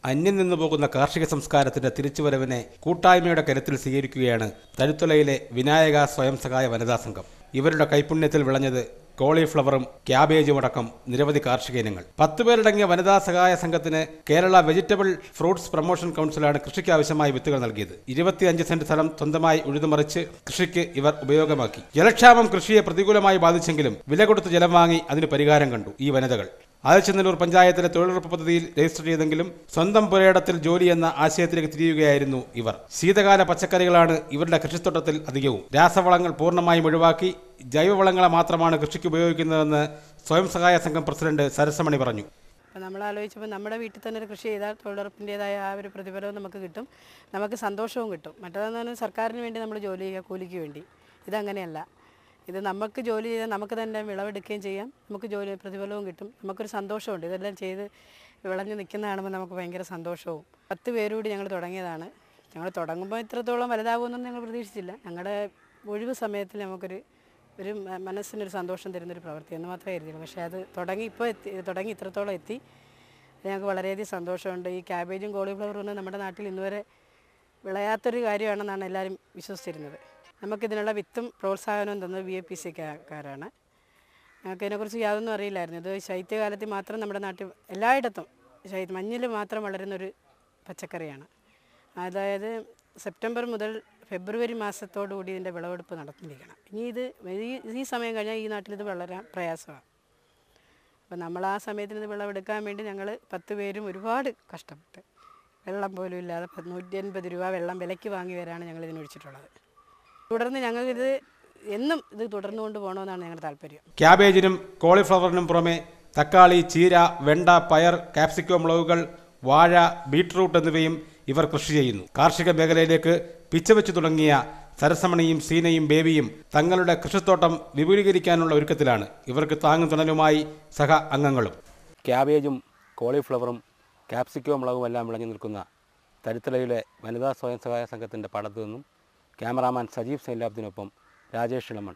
അന്യം നിന്നു പോകുന്ന കാർഷിക സംസ്കാരത്തിന്റെ തിരിച്ചുവരവിനെ കൂട്ടായ്മയുടെ കരുത്തിൽ സ്വീകരിക്കുകയാണ് തഴുത്തുലയിലെ വിനായക സ്വയം സഹായ വനിതാ സംഘം. ഇവരുടെ കൈപുണ്യത്തിൽ വിളഞ്ഞത് കോളിഫ്ലവറും ക്യാബേജും അടക്കം നിരവധി കാർഷിക ഇനങ്ങൾ. 10 പേരടങ്ങിയ വനിതാ സഹായ സംഘത്തിന് കേരള വെജിറ്റബിൾ ഫ്രൂട്ട്സ് പ്രൊമോഷൻ കൗൺസിലാണ് കൃഷിക്ക് ആവശ്യമായ വിത്തുകൾ നൽകിയത്. 25 സെന്റ് സ്ഥലം സ്വന്തമായി ഉഴുതുമറിച്ച് കൃഷിക്ക് ഇവർ ഉപയോഗമാക്കി. ജലക്ഷാമം കൃഷിയെ പ്രതികൂലമായി ബാധിച്ചെങ്കിലും വില കൊടുത്ത് ജലം വാങ്ങി അതിന് പരിഹാരം കണ്ടു ഈ വനിതകൾ. ആദിച്ചനല്ലൂർ പഞ്ചായത്തിലെ തൊഴിലുറപ്പ് പദ്ധതിയിൽ രജിസ്റ്റർ ചെയ്തെങ്കിലും സ്വന്തം പുരയിടത്തിൽ ജോലി എന്ന ആശയത്തിലേക്ക് തിരിയുകയായിരുന്നു ഇവർ. ശീതകാല പച്ചക്കറികളാണ് ഇവരുടെ കൃഷിത്തോട്ടത്തിൽ അധികവും. രാസവളങ്ങൾ പൂർണ്ണമായും ഒഴിവാക്കി ജൈവവളങ്ങളെ മാത്രമാണ് കൃഷിക്ക് ഉപയോഗിക്കുന്നതെന്ന് സ്വയം സഹായ സംഘം പ്രസിഡന്റ് സരസമണി പറഞ്ഞു. നമ്മൾ ആലോചിച്ചപ്പോൾ നമ്മുടെ വീട്ടിൽ തന്നെ ഒരു കൃഷി ചെയ്താൽ തൊഴിലുറപ്പിൻ്റെതായ ആ ഒരു പ്രതിഫലവും നമുക്ക് കിട്ടും, നമുക്ക് സന്തോഷവും കിട്ടും. മറ്റേതെന്ന് സർക്കാരിന് വേണ്ടി നമ്മൾ ജോലി ചെയ്യുക, കൂലിക്ക് വേണ്ടി. ഇതങ്ങനെയല്ല. ഇത് നമുക്ക് ജോലി ചെയ്താൽ നമുക്ക് തന്നെ വിളവെടുക്കുകയും ചെയ്യാം, നമുക്ക് ജോലി പ്രതിഫലവും കിട്ടും, നമുക്കൊരു സന്തോഷമുണ്ട്. ഇതെല്ലാം ചെയ്ത് വിളഞ്ഞ് നിൽക്കുന്ന കാണുമ്പോൾ നമുക്ക് ഭയങ്കര സന്തോഷവും. 10 പേരുകൂടി ഞങ്ങൾ തുടങ്ങിയതാണ്. ഞങ്ങൾ തുടങ്ങുമ്പോൾ ഇത്രത്തോളം വലുതാകുമെന്നൊന്നും ഞങ്ങൾ പ്രതീക്ഷിച്ചില്ല. ഞങ്ങളുടെ ഒഴിവ് സമയത്തിൽ നമുക്കൊരു മനസ്സിനൊരു സന്തോഷം തരുന്നൊരു പ്രവൃത്തി എന്ന് മാത്രമേ കരുതിയുള്ളൂ. പക്ഷേ അത് തുടങ്ങി ഇത്രത്തോളം എത്തി. ഞങ്ങൾക്ക് വളരെയധികം സന്തോഷമുണ്ട്. ഈ ക്യാബേജും കോളിഫ്ലവറും ഒന്നും നമ്മുടെ നാട്ടിൽ ഇന്നുവരെ വിളയാത്തൊരു കാര്യമാണെന്നാണ് എല്ലാവരും വിശ്വസിച്ചിരുന്നത്. നമുക്കിതിനുള്ള വിത്തും പ്രോത്സാഹനവും തന്നത് VAPC-ക്കാരാണ്. ഞങ്ങൾക്ക് ഇതിനെക്കുറിച്ച് യാതൊന്നും അറിയില്ലായിരുന്നു. ഇത് ശൈത്യകാലത്തിൽ മാത്രം നമ്മുടെ നാട്ടിൽ എല്ലായിടത്തും മഞ്ഞിൽ മാത്രം വളരുന്നൊരു പച്ചക്കറിയാണ്. അതായത് സെപ്റ്റംബർ മുതൽ ഫെബ്രുവരി മാസത്തോടുകൂടി ഇതിൻ്റെ വിളവെടുപ്പ് നടത്തിയിരിക്കണം. ഇനി ഈ സമയം കഴിഞ്ഞാൽ ഈ നാട്ടിൽ ഇത് വളരാൻ പ്രയാസമാണ്. അപ്പോൾ നമ്മൾ ആ സമയത്തിന് ഇത് വിളവെടുക്കാൻ വേണ്ടി ഞങ്ങൾ 10 പേരും ഒരുപാട് കഷ്ടപ്പെട്ട് വെള്ളം പോലും ഇല്ലാതെ 180 രൂപ വെള്ളം വിലയ്ക്ക് വാങ്ങി വരാണ് ഞങ്ങൾ ഇതിനൊഴിച്ചിട്ടുള്ളത്. തുടർന്ന് ഞങ്ങൾക്കിത് എന്നും ഇത് തുടർന്നു കൊണ്ടുപോകണമെന്നാണ് ഞങ്ങളുടെ താല്പര്യം. ക്യാബേജിനും കോളിഫ്ലവറിനും പുറമെ തക്കാളി, ചീര, വെണ്ട, പയർ, കാപ്സിക്കോ, മുളകുകൾ, വാഴ, ബീട്രൂട്ട് എന്നിവയും ഇവർ കൃഷി ചെയ്യുന്നു. കാർഷിക മേഖലയിലേക്ക് പിച്ചവെച്ചു തുടങ്ങിയ സരസമണിയും സീനയും ബേബിയും തങ്ങളുടെ കൃഷിത്തോട്ടം വിപുലീകരിക്കാനുള്ള ഒരുക്കത്തിലാണ്. ഇവർക്ക് താങ്ങും തുണലുമായി സഹ അംഗങ്ങളും. ക്യാബേജും കോളിഫ്ലവറും കാപ്സിക്കോ മുളകും എല്ലാം വിളഞ്ഞു നിൽക്കുന്ന തഴുത്തലയിലെ വനിതാ സ്വയം സഹായ സംഘത്തിൻ്റെ പാടത്തു നിന്നും ക്യാമറാമാൻ സജീവ് സൈലാബ്ദിനൊപ്പം രാജേഷ് ഇളമൺ.